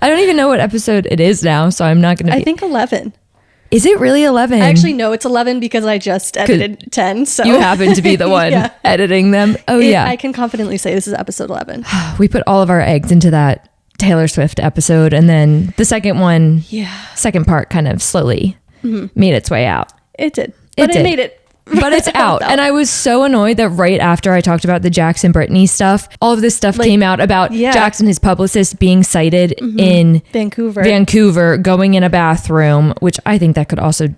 I don't even know what episode it is now, so I'm not going to I think 11. Is it really 11? I actually know it's 11 because I just edited 10. So you happen to be the one editing them. Oh, yeah. I can confidently say this is episode 11. We put all of our eggs into that Taylor Swift episode, and then the second one, second part kind of slowly made its way out. It did. But it made it. But it's out. And I was so annoyed that right after I talked about the Jackson Brittany stuff, all of this stuff came out about Jackson, his publicist, being cited in Vancouver, going in a bathroom, which I think that could also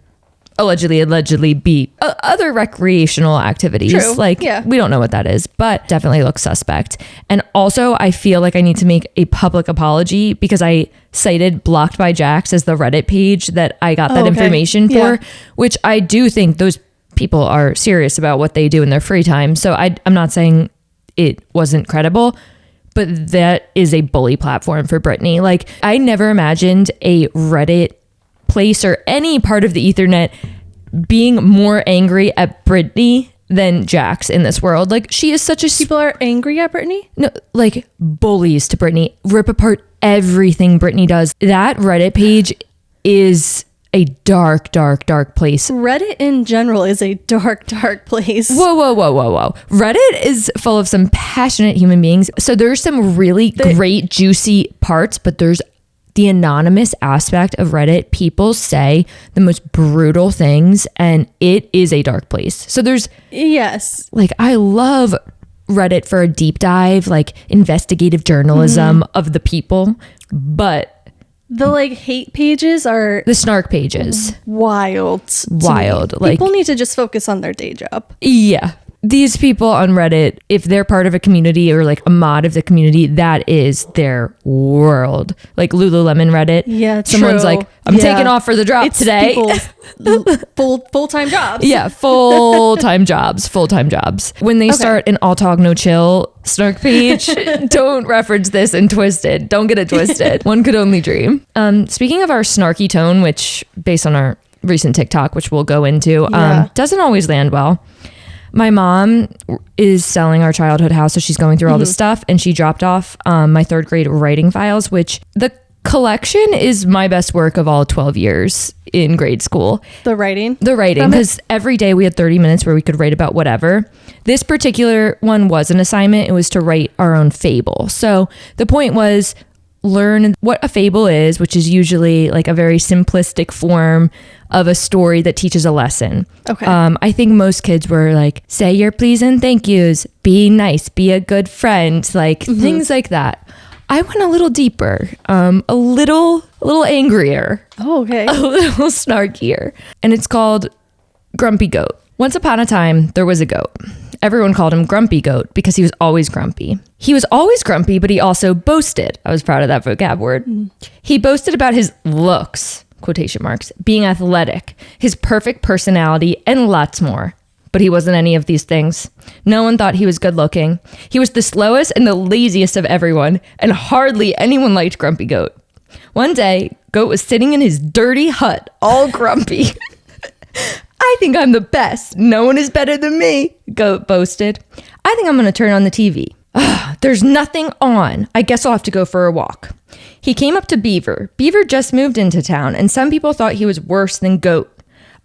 allegedly be other recreational activities. True. We don't know what that is, but definitely looks suspect. And also I feel like I need to make a public apology because I cited Blocked by Jax as the Reddit page that I got that information for, which I do think those people are serious about what they do in their free time. So I'm not saying it wasn't credible, but that is a bully platform for Britney. Like, I never imagined a Reddit place or any part of the Ethernet being more angry at Britney than Jax in this world. Like, she is such a... People are angry at Britney? No, like, bullies to Britney. Rip apart everything Britney does. That Reddit page is a dark place. Reddit in general is a dark place. Whoa. Reddit is full of some passionate human beings. So there's some really great, juicy parts, but there's the anonymous aspect of Reddit. People say the most brutal things, and it is a dark place. So there's... Yes. Like, I love Reddit for a deep dive, like investigative journalism of the people, but... The hate pages are... The snark pages. Wild. Like, people need to just focus on their day job. Yeah. These people on Reddit, if they're part of a community or like a mod of the community, that is their world. Like Lululemon Reddit. Yeah, someone's like, I'm taking off for the drop today. Full-time jobs. Yeah, full-time jobs. When they start an all talk, no chill snark page, don't reference this and twist it. Don't get it twisted. One could only dream. Speaking of our snarky tone, which based on our recent TikTok, which we'll go into, doesn't always land well. My mom is selling our childhood house, so she's going through all this stuff, and she dropped off my third grade writing files, which the collection is my best work of all 12 years in grade school. The writing, because every day we had 30 minutes where we could write about whatever. This particular one was an assignment. It was to write our own fable. So the point was learn what a fable is, which is usually like a very simplistic form of a story that teaches a lesson. Okay. I think most kids were like, say your please and thank yous, be nice, be a good friend, like things like that. I went a little deeper, a little angrier. Oh, okay. A little snarkier. And it's called Grumpy Goat. Once upon a time, there was a goat. Everyone called him Grumpy Goat because he was always grumpy. He was always grumpy, but he also boasted. I was proud of that vocab word. He boasted about his looks, quotation marks, being athletic, his perfect personality, and lots more. But he wasn't any of these things. No one thought he was good looking. He was the slowest and the laziest of everyone, and hardly anyone liked Grumpy Goat. One day, Goat was sitting in his dirty hut, all grumpy. I think I'm the best. No one is better than me, Goat boasted. I think I'm going to turn on the TV. There's nothing on. I guess I'll have to go for a walk. He came up to Beaver. Beaver just moved into town, and some people thought he was worse than Goat.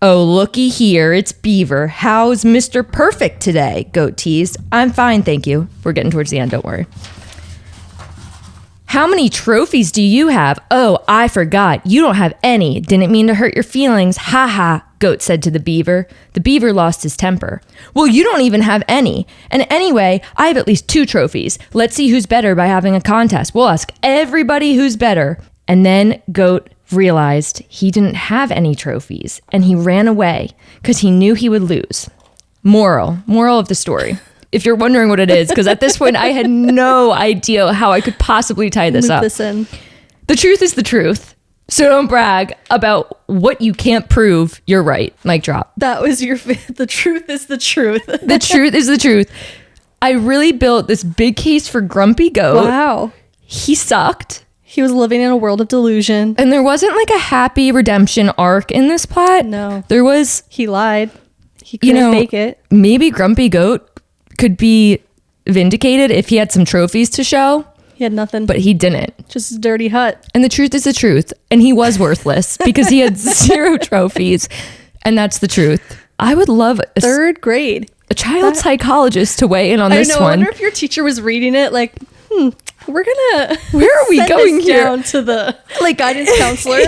Oh, looky here, it's Beaver. How's Mr. Perfect today? Goat teased. I'm fine, thank you. We're getting towards the end, don't worry. How many trophies do you have? Oh, I forgot. You don't have any. Didn't mean to hurt your feelings. Ha ha, Goat said to the Beaver. The Beaver lost his temper. Well, you don't even have any. And anyway, I have at least 2 trophies. Let's see who's better by having a contest. We'll ask everybody who's better. And then Goat realized he didn't have any trophies, and he ran away because he knew he would lose. Moral of the story. If you're wondering what it is, because at this point I had no idea how I could possibly tie this up. This in. The truth is the truth. So don't brag about what you can't prove. You're right. Mic drop. That was the truth is the truth. The truth is the truth. I really built this big case for Grumpy Goat. Wow. He sucked. He was living in a world of delusion. And there wasn't like a happy redemption arc in this plot. No. There was... He lied. He couldn't fake it. Maybe Grumpy Goat could be vindicated if he had some trophies to show. He had nothing. But he didn't. Just a dirty hut. And the truth is the truth. And he was worthless because he had 0 trophies. And that's the truth. I would love third grade. A child psychologist to weigh in on this one. I wonder if your teacher was reading it like, we're gonna where are we going here? Down to the like guidance counselor.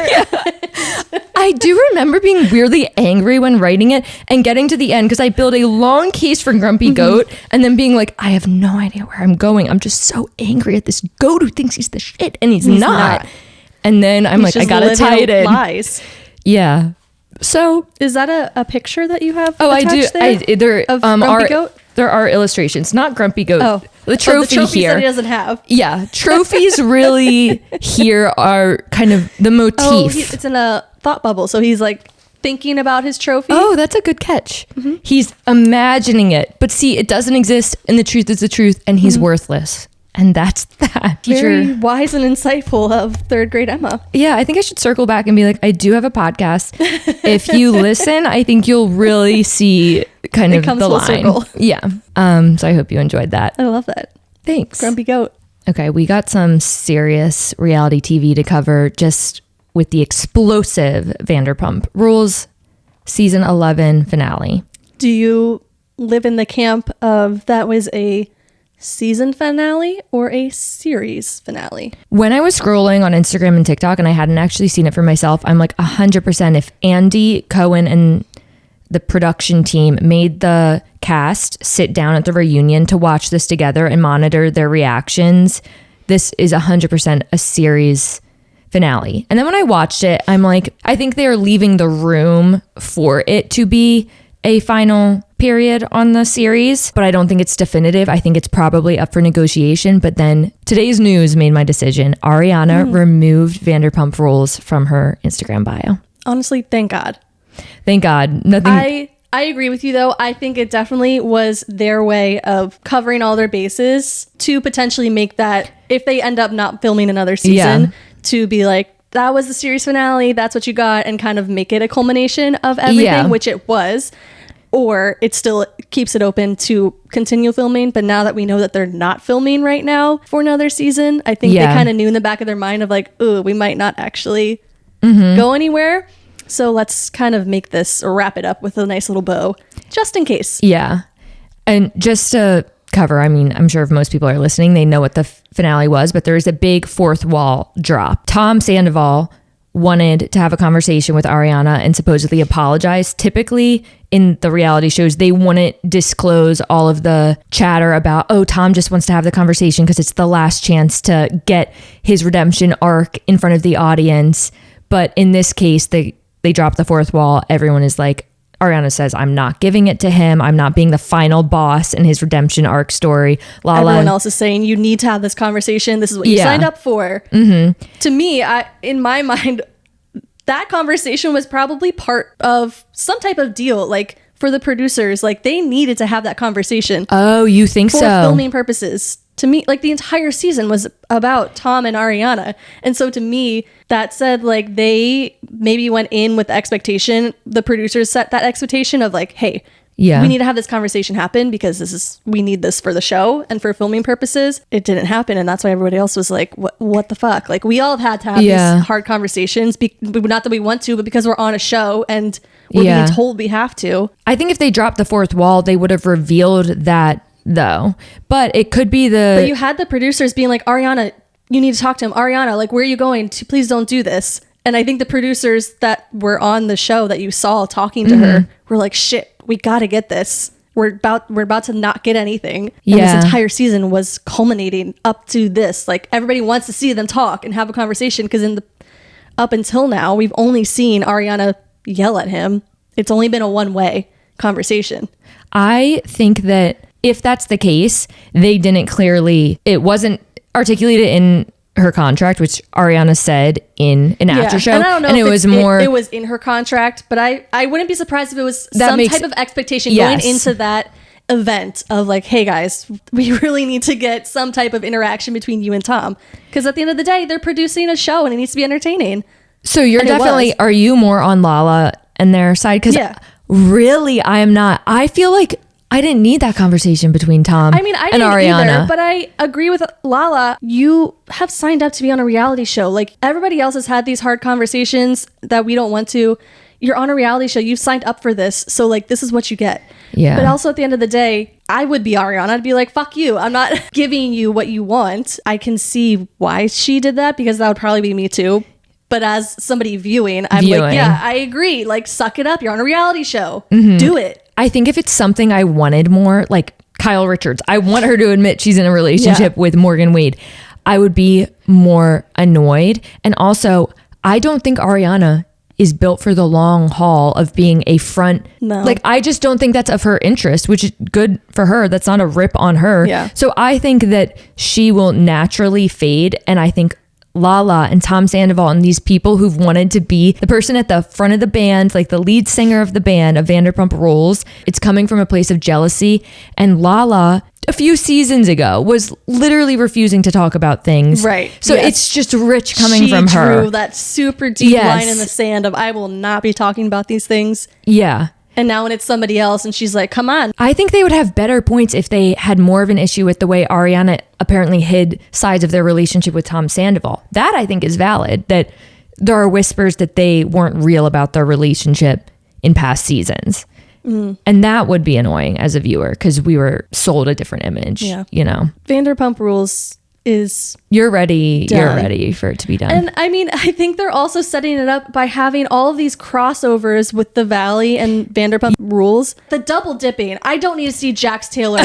I do remember being weirdly angry when writing it and getting to the end because I built a long case for Grumpy Goat and then being like, I have no idea where I'm going. I'm just so angry at this goat who thinks he's the shit and he's not. And then I'm like, I gotta tie it in. Lies. Yeah. So is that a picture that you have? Oh, I do. There Grumpy Goat? There are illustrations, not Grumpy Goat. Oh, the trophy the trophies here that he doesn't have. Yeah, trophies really here are kind of the motif. Oh, it's in a thought bubble, so he's like thinking about his trophy. Oh, that's a good catch. He's imagining it, but see, it doesn't exist, and the truth is the truth, and he's worthless. And that's that. Very wise and insightful of third grade Emma. Yeah, I think I should circle back and be like, I do have a podcast. If you listen, I think you'll really see kind of the line. Circle. Yeah. So I hope you enjoyed that. I love that. Thanks. Grumpy Goat. Okay, we got some serious reality TV to cover just with the explosive Vanderpump Rules season 11 finale. Do you live in the camp of that was a season finale or a series finale? When I was scrolling on Instagram and TikTok and I hadn't actually seen it for myself, I'm like 100% if Andy Cohen and the production team made the cast sit down at the reunion to watch this together and monitor their reactions, this is 100% a series finale. And then when I watched it, I'm like, I think they are leaving the room for it to be a final period on the series, but I don't think it's definitive. I think it's probably up for negotiation. But then today's news made my decision. Ariana removed Vanderpump Rules from her Instagram bio. Honestly, thank God. Thank God. Nothing. I agree with you though. I think it definitely was their way of covering all their bases to potentially make that, if they end up not filming another season, to be like, that was the series finale, that's what you got, and kind of make it a culmination of everything, which it was. Or it still keeps it open to continue filming. But now that we know that they're not filming right now for another season, I think they kind of knew in the back of their mind of like, oh, we might not actually go anywhere. So let's kind of make this or wrap it up with a nice little bow, just in case. Yeah. And just to cover, I mean, I'm sure if most people are listening, they know what the finale was, but there's a big fourth wall drop. Tom Sandoval wanted to have a conversation with Ariana and supposedly apologize. Typically in the reality shows, they wouldn't disclose all of the chatter about, oh, Tom just wants to have the conversation because it's the last chance to get his redemption arc in front of the audience. But in this case, they dropped the fourth wall. Everyone is like, Ariana says, I'm not giving it to him. I'm not being the final boss in his redemption arc story. Everyone else is saying, you need to have this conversation. This is what you signed up for. To me, in my mind, that conversation was probably part of some type of deal. Like for the producers, like they needed to have that conversation. Oh, you think so? For filming purposes. To me, like the entire season was about Tom and Ariana. And so to me, that said, like they maybe went in with the expectation, the producers set that expectation of like, hey, we need to have this conversation happen because we need this for the show and for filming purposes. It didn't happen. And that's why everybody else was like, what the fuck? Like we all have had to have these hard conversations, not that we want to, but because we're on a show and we're being told we have to. I think if they dropped the fourth wall, they would have revealed that though, but it could be but you had the producers being like, Ariana, you need to talk to him. Ariana, like, where are you going to? Please don't do this. And I think the producers that were on the show that you saw talking to her were like, shit, we got to get this. We're about to not get anything. And this entire season was culminating up to this. Like everybody wants to see them talk and have a conversation because up until now, we've only seen Ariana yell at him. It's only been a one-way conversation. I think that if that's the case, it wasn't articulated in her contract, which Ariana said in an after show. And I don't know if it was in her contract, but I wouldn't be surprised if it was some type of expectation going into that event of like, hey guys, we really need to get some type of interaction between you and Tom. Because at the end of the day, they're producing a show and it needs to be entertaining. So are you more on Lala and their side? Because really, I am not. I feel like I didn't need that conversation between Tom I mean, I and didn't Ariana. either, but I agree with Lala. You have signed up to be on a reality show. Like, everybody else has had these hard conversations that we don't want to. You're on a reality show. You've signed up for this. So, like, this is what you get. Yeah. But also, at the end of the day, I would be Ariana. I'd be like, fuck you. I'm not giving you what you want. I can see why she did that, because that would probably be me too. But as somebody viewing, I'm like, yeah, I agree. Like, suck it up. You're on a reality show. Do it. I think if it's something I wanted more, like Kyle Richards, I want her to admit she's in a relationship with Morgan Wade, I would be more annoyed. And also, I don't think Ariana is built for the long haul of being a front. No. Like, I just don't think that's of her interest, which is good for her. That's not a rip on her. Yeah. So I think that she will naturally fade. And I think Lala and Tom Sandoval and these people who've wanted to be the person at the front of the band, like the lead singer of the band of Vanderpump Rules, it's coming from a place of jealousy. And Lala, a few seasons ago, was literally refusing to talk about things. Right. So it's just rich coming from her. She drew that super deep line in the sand of, I will not be talking about these things. Yeah. And now when it's somebody else and she's like, come on. I think they would have better points if they had more of an issue with the way Ariana apparently hid sides of their relationship with Tom Sandoval. That I think is valid, that there are whispers that they weren't real about their relationship in past seasons. And that would be annoying as a viewer, because we were sold a different image, you know. Vanderpump Rules is you're ready done. For it to be done. And I mean, I think they're also setting it up by having all of these crossovers with the Valley and Vanderpump Rules. The double dipping. I don't need to see Jax Taylor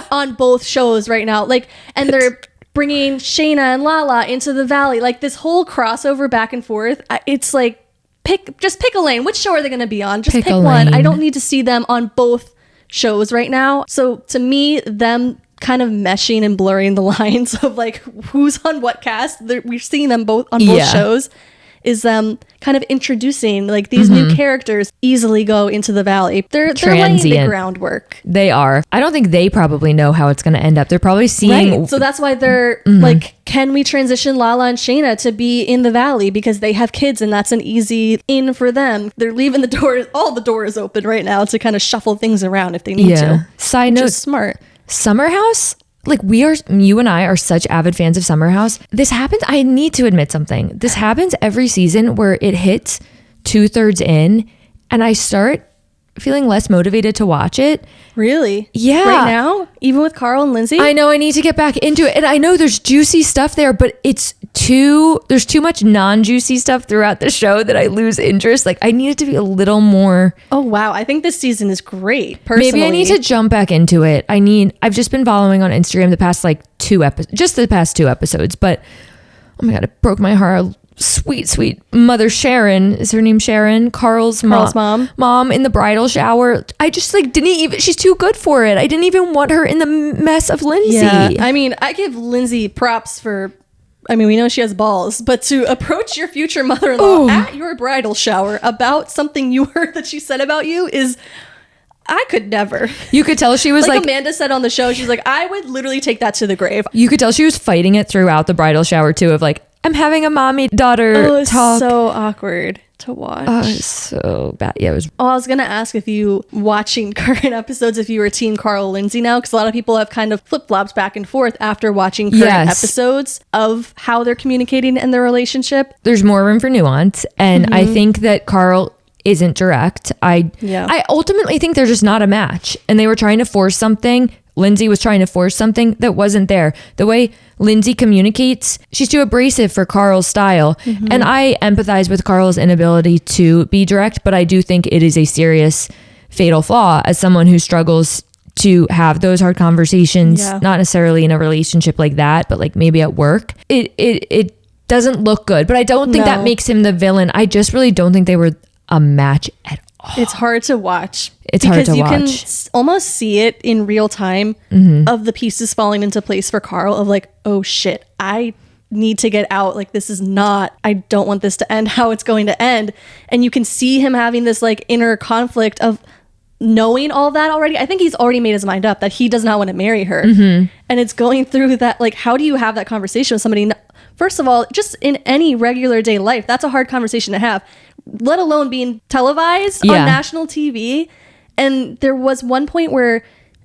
on both shows right now. Like, and they're bringing Shayna and Lala into the Valley. Like, this whole crossover back and forth. It's like, pick a lane. Which show are they going to be on? Just pick one. I don't need to see them on both shows right now. So to me, them kind of meshing and blurring the lines of like who's on what cast, we're seeing them both on both shows, is them kind of introducing like these new characters easily go into the Valley. They're laying the groundwork. They are. I don't think they probably know how it's going to end up. They're probably seeing. Right. So that's why they're like, can we transition Lala and Shayna to be in the Valley, because they have kids and that's an easy in for them. They're leaving the door, all the doors open right now to kind of shuffle things around if they need to. Side note, smart. Summer House, like you and I are such avid fans of Summer House. This happens. I need to admit something. This happens every season where it hits 2/3 in and I start feeling less motivated to watch it. Really? Yeah. Right now? Even with Carl and Lindsay? I know I need to get back into it. And I know there's juicy stuff there, but there's too much non-juicy stuff throughout the show that I lose interest. Like, I need it to be a little more. Oh, wow. I think this season is great, personally. Maybe I need to jump back into it. I've just been following on Instagram the past like the past two episodes, but oh my God, it broke my heart. Sweet mother Sharon, is her name Sharon? Carl's mom in the bridal shower. I just like she's too good for it. I didn't even want her in the mess of Lindsay. Yeah. I mean, I give Lindsay props for, I mean, we know she has balls, but to approach your future mother-in-law at your bridal shower about something you heard that she said about you is, I could never. You could tell she was like Amanda said on the show, she's like, I would literally take that to the grave. You could tell she was fighting it throughout the bridal shower too, of like, I'm having a mommy-daughter talk. So awkward to watch. Oh, it's so bad. Yeah, it was. Oh, I was going to ask if you, watching current episodes, if you were team Carl Lindsay now, because a lot of people have kind of flip-flops back and forth after watching current episodes of how they're communicating in their relationship. There's more room for nuance. And I think that Carl isn't direct. I ultimately think they're just not a match. And they were trying to force something. Lindsay was trying to force something that wasn't there. The way Lindsay communicates, she's too abrasive for Carl's style. And I empathize with Carl's inability to be direct, but I do think it is a serious fatal flaw as someone who struggles to have those hard conversations, not necessarily in a relationship like that, but like maybe at work. It doesn't look good, but I don't think that makes him the villain. I just really don't think they were a match at all. It's hard to watch. Because you can almost see it in real time of the pieces falling into place for Carl of like, oh shit, I need to get out. Like, this is not, I don't want this to end how it's going to end. And you can see him having this like inner conflict of knowing all that already. I think he's already made his mind up that he does not want to marry her. And it's going through that, like, how do you have that conversation with somebody? First of all, just in any regular day life, that's a hard conversation to have, let alone being televised on national TV. And there was one point where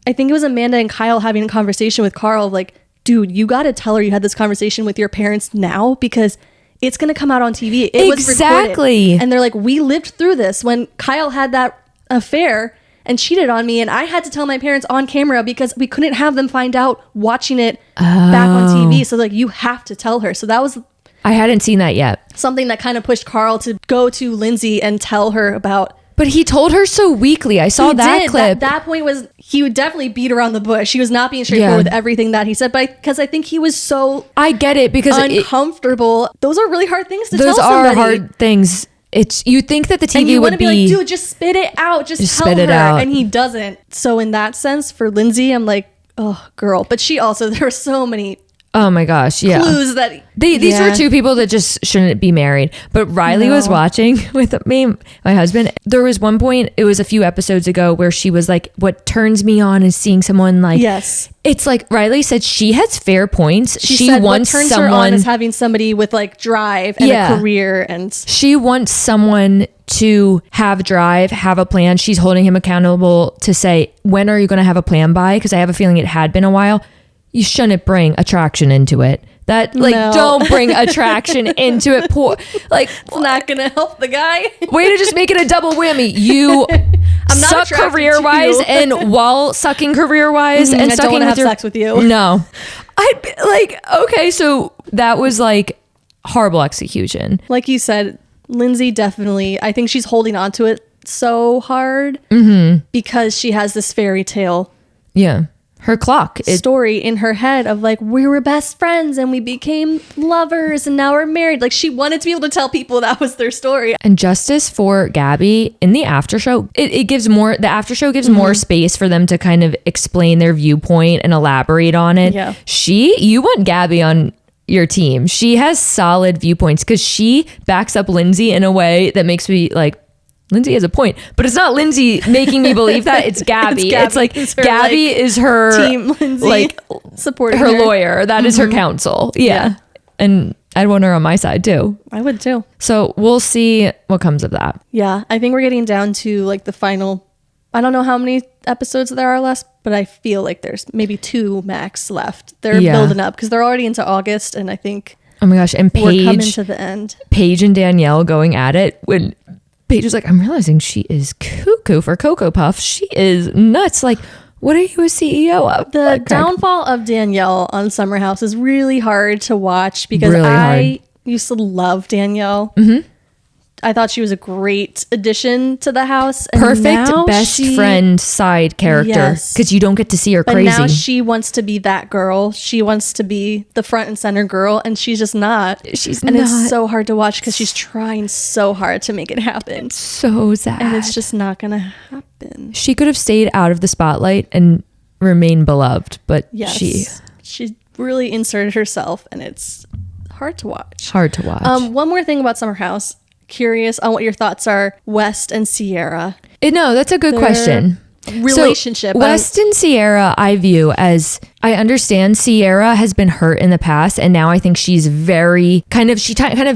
I think it was Amanda and Kyle having a conversation with Carl of like, dude, you got to tell her you had this conversation with your parents now because it's going to come out on TV. It was recorded. And they're like, we lived through this when Kyle had that affair and cheated on me, and I had to tell my parents on camera because we couldn't have them find out watching it back on TV. So like, you have to tell her. So that was, I hadn't seen that yet. Something that kind of pushed Carl to go to Lindsay and tell her about. But he told her so weakly. I saw that clip. That point was, he would definitely beat around the bush. He was not being straightforward with everything that he said, but because I think he was so, I get it, because uncomfortable. Those are really hard things to tell somebody. Those are hard things. It's, you think that the TV and you would be like, dude, just spit it out. Just tell her. And he doesn't. So in that sense, for Lindsay, I'm like, oh, girl. But she also, there were so many oh my gosh, yeah. clues that these were two people that just shouldn't be married. But Riley was watching with me, my husband. There was one point, it was a few episodes ago, where she was like, what turns me on is seeing someone like, yes. It's like Riley said, she has fair points. She said wants what turns someone, her on is having somebody with like drive and a career, and she wants someone to have drive, have a plan. She's holding him accountable to say, when are you going to have a plan by? Because I have a feeling it had been a while. You shouldn't bring attraction into it. That like, don't bring attraction into it. Poor, like, it's not gonna help the guy. Way to just make it a double whammy. You I'm not suck career wise, and while sucking career wise, and I sucking don't have sex with you. No, I'd be like, okay, so that was like horrible execution. Like you said, Lindsay definitely. I think she's holding on to it so hard because she has this fairy tale. Yeah. Her clock story in her head of like, we were best friends and we became lovers and now we're married. Like, she wanted to be able to tell people that was their story. And justice for Gabby in the after show. It gives more, the after show gives more space for them to kind of explain their viewpoint and elaborate on it. Yeah. You want Gabby on your team. She has solid viewpoints because she backs up Lindsay in a way that makes me like, Lindsay has a point, but it's not Lindsay making me believe that. It's Gabby. It's like Gabby is her team, Lindsay, like supporting her lawyer. That is her counsel. Yeah. And I'd want her on my side too. I would too. So we'll see what comes of that. Yeah. I think we're getting down to like the final, I don't know how many episodes there are left, but I feel like there's maybe 2 max left. They're building up because they're already into August, and I think, oh my gosh, and we're coming to the end. Paige and Danielle going at it when Paige was like, I'm realizing she is cuckoo for Cocoa Puffs. She is nuts. Like, what are you a CEO of? The downfall of Danielle on Summer House is really hard to watch because I used to love Danielle. I thought she was a great addition to the house. And perfect best friend side character, because you don't get to see her crazy. But now she wants to be that girl. She wants to be the front and center girl, and she's just not. And it's so hard to watch because she's trying so hard to make it happen. It's so sad. And it's just not going to happen. She could have stayed out of the spotlight and remained beloved, but she really inserted herself, and it's hard to watch. One more thing about Summer House. Curious on what your thoughts are, West and Sierra. No, that's a good question. Relationship. So West and Sierra, I view as, I understand Sierra has been hurt in the past, and now I think she's very kind of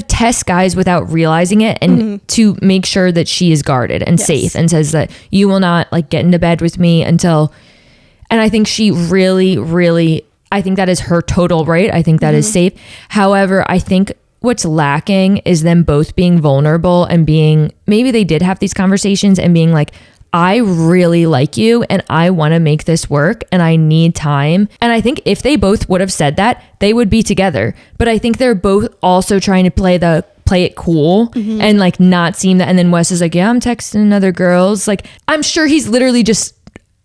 tests guys without realizing it, and to make sure that she is guarded and safe, and says that you will not like get into bed with me until, and I think she really, really, I think that is her total right. I think that is safe. However, I think what's lacking is them both being vulnerable and being, maybe they did have these conversations and being like, I really like you and I want to make this work and I need time. And I think if they both would have said that, they would be together. But I think they're both also trying to play it cool and like not seem that. And then Wes is like, yeah, I'm texting other girls. Like, I'm sure he's literally just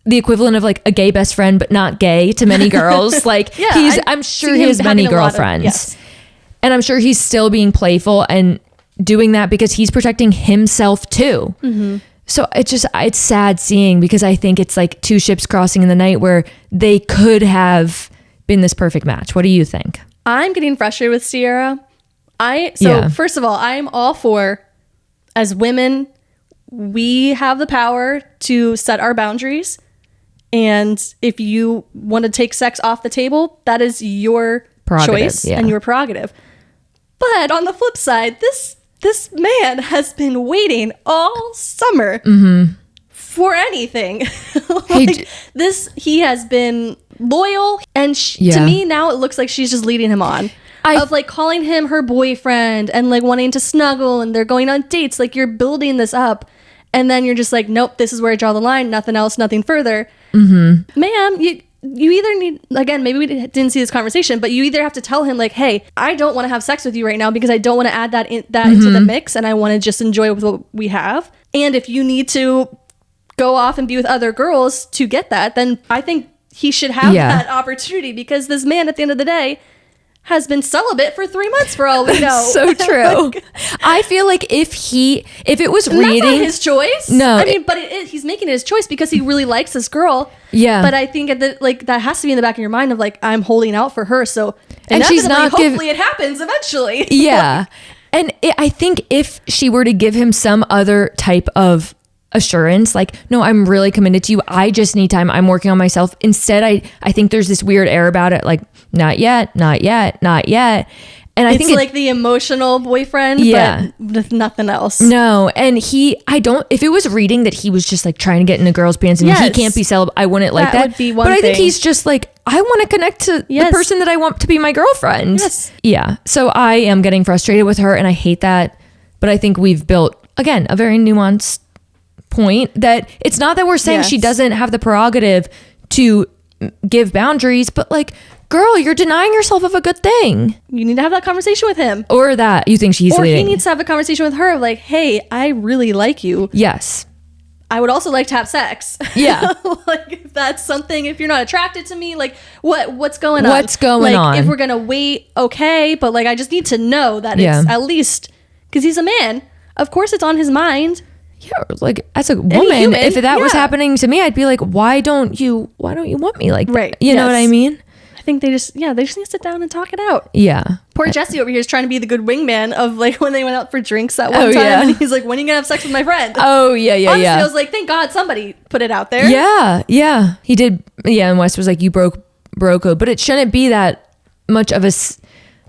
the equivalent of like a gay best friend, but not gay to many girls. Like I'm sure he has many girlfriends. And I'm sure he's still being playful and doing that because he's protecting himself too. So it's sad seeing, because I think it's like 2 ships crossing in the night where they could have been this perfect match. What do you think? I'm getting frustrated with Sierra. First of all, I'm all for, as women, we have the power to set our boundaries. And if you want to take sex off the table, that is your choice and your prerogative. But on the flip side, this man has been waiting all summer for anything. Hey, he has been loyal, and to me now it looks like she's just leading him on. Of like calling him her boyfriend and like wanting to snuggle, and they're going on dates. Like, you're building this up, and then you're just like, nope, this is where I draw the line. Nothing else, nothing further. Ma'am, you either need, again, maybe we didn't see this conversation, but you either have to tell him like, hey, I don't want to have sex with you right now because I don't want to add that into the mix, and I want to just enjoy what we have. And if you need to go off and be with other girls to get that, then I think he should have that opportunity, because this man at the end of the day has been celibate for 3 months for all we know. So true. I feel like if it was reading, that's not his choice. No, I mean, but he's making it his choice because he really likes this girl. Yeah. But I think that has to be in the back of your mind of like, I'm holding out for her. So and she's not. Hopefully, it happens eventually. Yeah. And I think if she were to give him some other type of assurance, like, no, I'm really committed to you, I just need time, I'm working on myself. Instead, I think there's this weird air about it, like, not yet. And I think it's like the emotional boyfriend, but with nothing else. No. And if it was reading that he was just like trying to get into girls' pants and he can't be celibate, I wouldn't like that. Would be one but I thing. think he's just like, I want to connect to the person that I want to be my girlfriend. Yes. Yeah. So I am getting frustrated with her, and I hate that. But I think we've built, again, a very nuanced point that it's not that we're saying she doesn't have the prerogative to give boundaries, but like, girl, you're denying yourself of a good thing. You need to have that conversation with him. Or that you think she's leading. Or he needs to have a conversation with her of like, hey, I really like you. Yes. I would also like to have sex. Yeah. Like, if that's something, if you're not attracted to me, like what's going on? What's going on? If we're going to wait, okay. But like, I just need to know that it's at least, because he's a man. Of course it's on his mind. Yeah, like as a woman, if that was happening to me, I'd be like, why don't you want me like that? You know what I mean? I think they just need to sit down and talk it out. Yeah. Poor Jesse over here is trying to be the good wingman of like when they went out for drinks that one time, and he's like, when are you gonna have sex with my friend? Oh yeah. Honestly, I was like, thank God somebody put it out there. Yeah. He did. Yeah. And Wes was like, you broke code, but it shouldn't be that much of a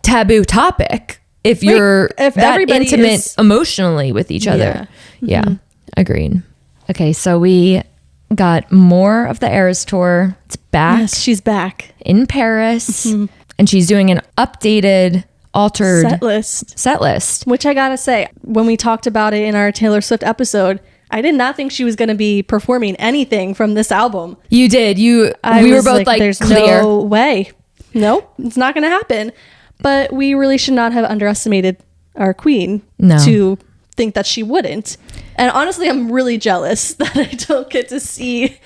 taboo topic if you're that intimate emotionally with each other. Yeah. Agreed. Okay. So we got more of the Eras tour. It's back. Yes, she's back in Paris, and she's doing an updated, altered set list. Which I gotta say, when we talked about it in our Taylor Swift episode, I did not think she was going to be performing anything from this album. You did. We were both like, there's clear. No way. Nope, it's not going to happen. But we really should not have underestimated our queen to think that she wouldn't. And honestly, I'm really jealous that I don't get to see.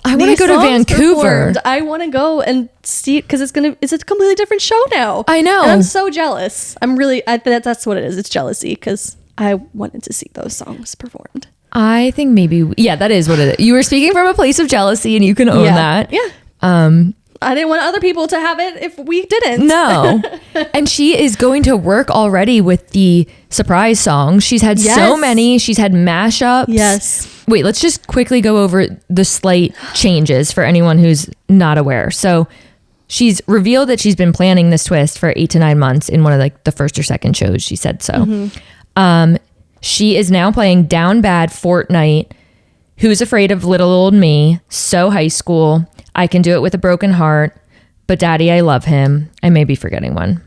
I want to go to Vancouver. Performed. I want to go and see it because it's a completely different show now. I know. And I'm so jealous. That's what it is. It's jealousy because I wanted to see those songs performed. I think maybe, that is what it is. You were speaking from a place of jealousy, and you can own that. Yeah. I didn't want other people to have it if we didn't. No. And she is going to work already with the surprise songs. She's had so many. She's had mashups. Yes. Wait, let's just quickly go over the slight changes for anyone who's not aware. So she's revealed that she's been planning this twist for 8 to 9 months in one of like the first or second shows. She said so. She is now playing Down Bad, Fortnite, Who's Afraid of Little Old Me, So High School, I Can Do It With a Broken Heart, But Daddy, I Love Him. I may be forgetting one.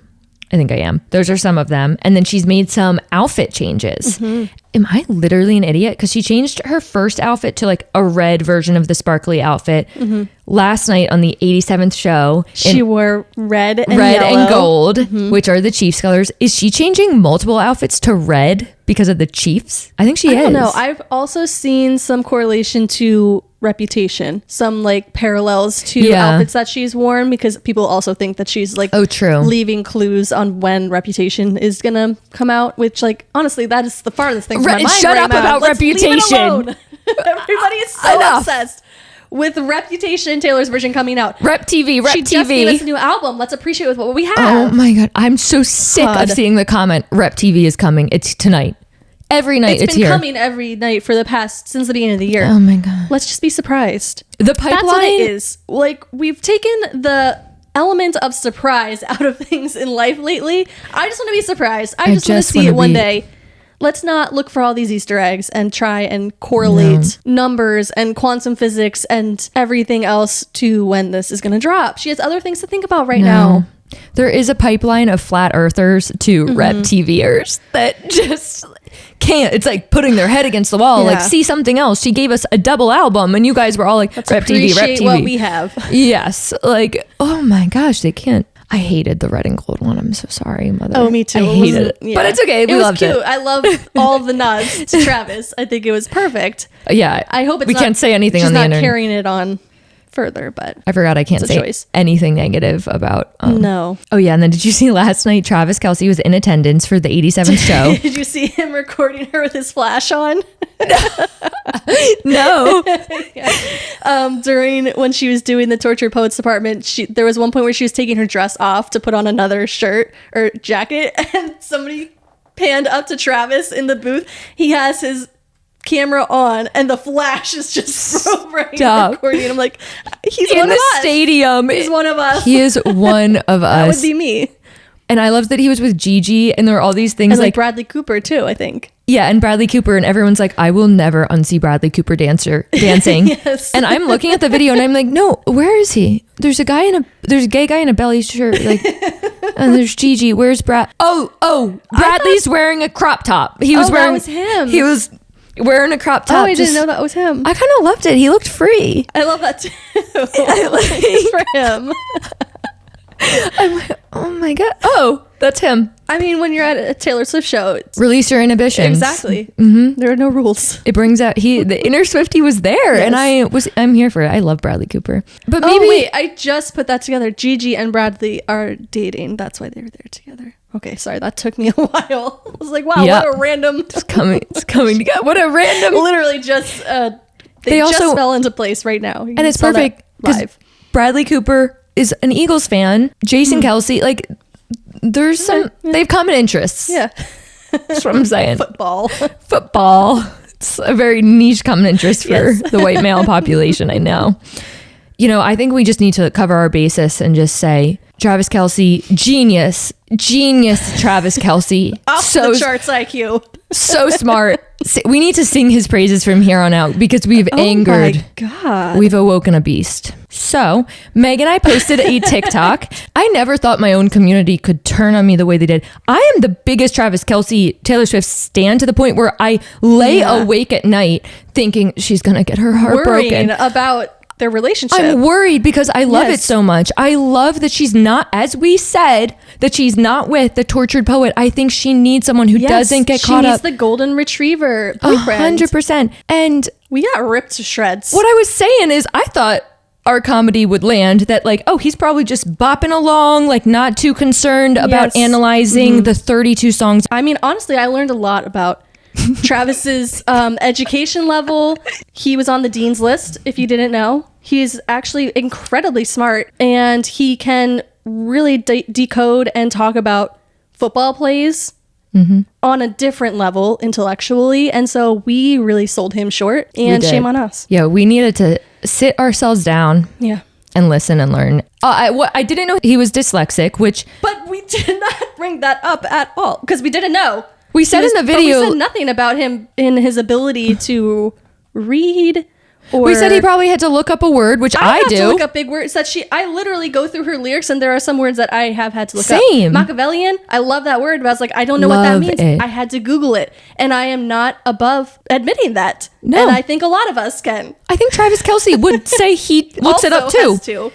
I think I am. Those are some of them. And then she's made some outfit changes. Am I literally an idiot? Because she changed her first outfit to like a red version of the sparkly outfit. Last night on the 87th show. She wore red and gold, which are the Chiefs colors. Is she changing multiple outfits to red because of the Chiefs? I think she is. I don't know. I've also seen some correlation to Reputation, some like parallels to outfits that she's worn, because people also think that she's like leaving clues on when Reputation is gonna come out, which like honestly that is the farthest thing from my mind. Shut up about Reputation. Everybody is so obsessed with Reputation, Taylor's version coming out. Rep TV. She just gave us a new album. Let's appreciate with what we have. Oh my God, I'm so sick of seeing the comment Rep TV is coming. It's tonight. Every night it's been coming every night since the beginning of the year. Oh my God. Let's just be surprised. The pipeline. That's what it is. Like, we've taken the element of surprise out of things in life lately. I just want to be surprised. I just want to see it one day. let's not look for all these Easter eggs and try and correlate numbers and quantum physics and everything else to when this is going to drop. She has other things to think about right now. There is a pipeline of flat earthers to rep TVers that just can't. It's like putting their head against the wall. Like, see something else. She gave us a double album and you guys were all like, let's rep TV, rep TV. what we have. Yes. Like, oh my gosh, they can't. I hated the red and gold one. I'm so sorry, mother. Oh, me too. I hated it. Yeah. But it's okay. We loved cute. it. I love all the nods to Travis. I think it was perfect. Yeah. I hope we can't say anything on the internet. She's not carrying it on further, but I forgot I can't say anything negative about no. Oh yeah, and then did you see last night Travis Kelce was in attendance for the 87th show? Did you see him recording her with his flash on? No. During when she was doing the Tortured Poets department, there was one point where she was taking her dress off to put on another shirt or jacket, and somebody panned up to Travis in the booth. He has his camera on and the flash is just right recording. I'm like, he's in one the of us. Stadium. He's one of us. He is one of us. That would be me. And I love that he was with Gigi and there were all these things and like Bradley Cooper too, I think. Yeah, and Bradley Cooper, and everyone's like, I will never unsee Bradley Cooper dancing. Yes. And I'm looking at the video and I'm like, no, where is he? There's a gay guy in a belly shirt, like, and there's Gigi. Where's Brad? Oh, Bradley's wearing a crop top. That was him. He was wearing a crop top. Oh, I didn't know that was him. I kind of loved it. He looked free. I love that too. For him. I'm like, oh my God. Oh, that's him. I mean, when you're at a Taylor Swift show, release your inhibitions. Exactly. Mm-hmm. There are no rules. It brings out the inner Swiftie was there, yes. And I'm here for it. I love Bradley Cooper. But maybe wait, I just put that together. Gigi and Bradley are dating. That's why they were there together. Okay, sorry, that took me a while. I was like, wow, what a random. It's coming together. What a random. Literally just they just also fell into place right now. And it's perfect because Bradley Cooper is an Eagles fan. Jason Kelce, like, there's some, they have common interests. Yeah. That's what I'm saying. Football. It's a very niche common interest for the white male population, I know. You know, I think we just need to cover our basis and just say, Travis Kelce, genius Travis Kelce. Off the charts IQ. So smart. We need to sing his praises from here on out because we've angered. Oh my God. We've awoken a beast. So Meg and I posted a TikTok. I never thought my own community could turn on me the way they did. I am the biggest Travis Kelce, Taylor Swift stan to the point where I lay awake at night thinking she's going to get her heart broken. Worrying about their relationship. I'm worried because I love it so much. I love that she's not, as we said, that she's not with the tortured poet. I think she needs someone who doesn't get caught up. She needs the golden retriever boyfriend. 100%. And we got ripped to shreds. What I was saying is I thought our comedy would land that like, oh, he's probably just bopping along, like not too concerned about analyzing the 32 songs. I mean, honestly, I learned a lot about Travis's education level. He was on the dean's list, if you didn't know. He's actually incredibly smart, and he can really decode and talk about football plays on a different level intellectually. And so we really sold him short, and shame on us. Yeah, we needed to sit ourselves down and listen and learn. I didn't know he was dyslexic, but we did not bring that up at all because we didn't know. We said in the video, we said nothing about him in his ability to read. Or we said he probably had to look up a word, which I do. To look up big words that I literally go through her lyrics, and there are some words that I have had to look up. Same. Machiavellian, I love that word, but I was like, I don't know what that means. I had to Google it, and I am not above admitting that. No. And I think a lot of us can. I think Travis Kelce would say he looks it up too.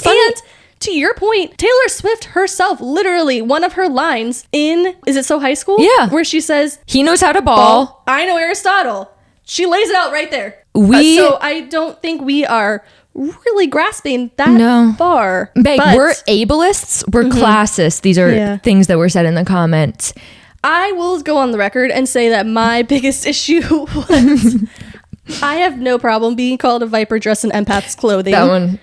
And to your point, Taylor Swift herself, literally one of her lines in Is It So High School? Yeah. Where she says, he knows how to ball. I know Aristotle. She lays it out right there. So I don't think we are really grasping that far. Meg, we're ableists. We're classists. These are things that were said in the comments. I will go on the record and say that my biggest issue was I have no problem being called a viper dressed in empath's clothing. That one,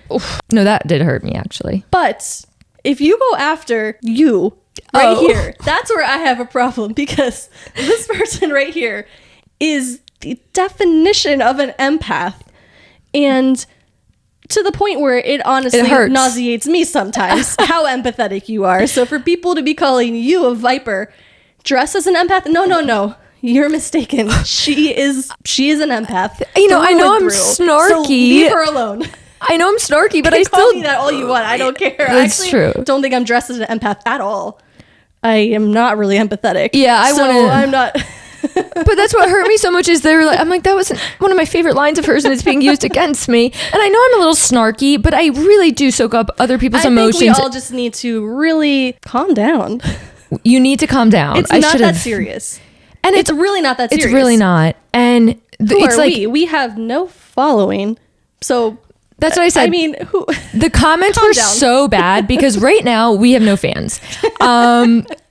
no, that did hurt me actually. But if you go after you right here, that's where I have a problem, because this person right here is the definition of an empath, and to the point where it honestly nauseates me sometimes how empathetic you are. So for people to be calling you a viper dressed as an empath, no. You're mistaken. She is an empath. You know, I know I'm through. snarky. So leave her alone. I know I'm snarky, but I Call still me that all you want. I don't care. That's Actually, true. Don't think I'm dressed as an empath at all. I am not really empathetic. Yeah, I'm not. But that's what hurt me so much is they were like, I'm like, that was one of my favorite lines of hers and it's being used against me. And I know I'm a little snarky, but I really do soak up other people's emotions. I think we all just need to really calm down. You need to calm down. It's not that serious. And it's really not that serious. It's really not. And who are we? We have no following. So that's what I said. I mean, the comments were so bad because right now we have no fans.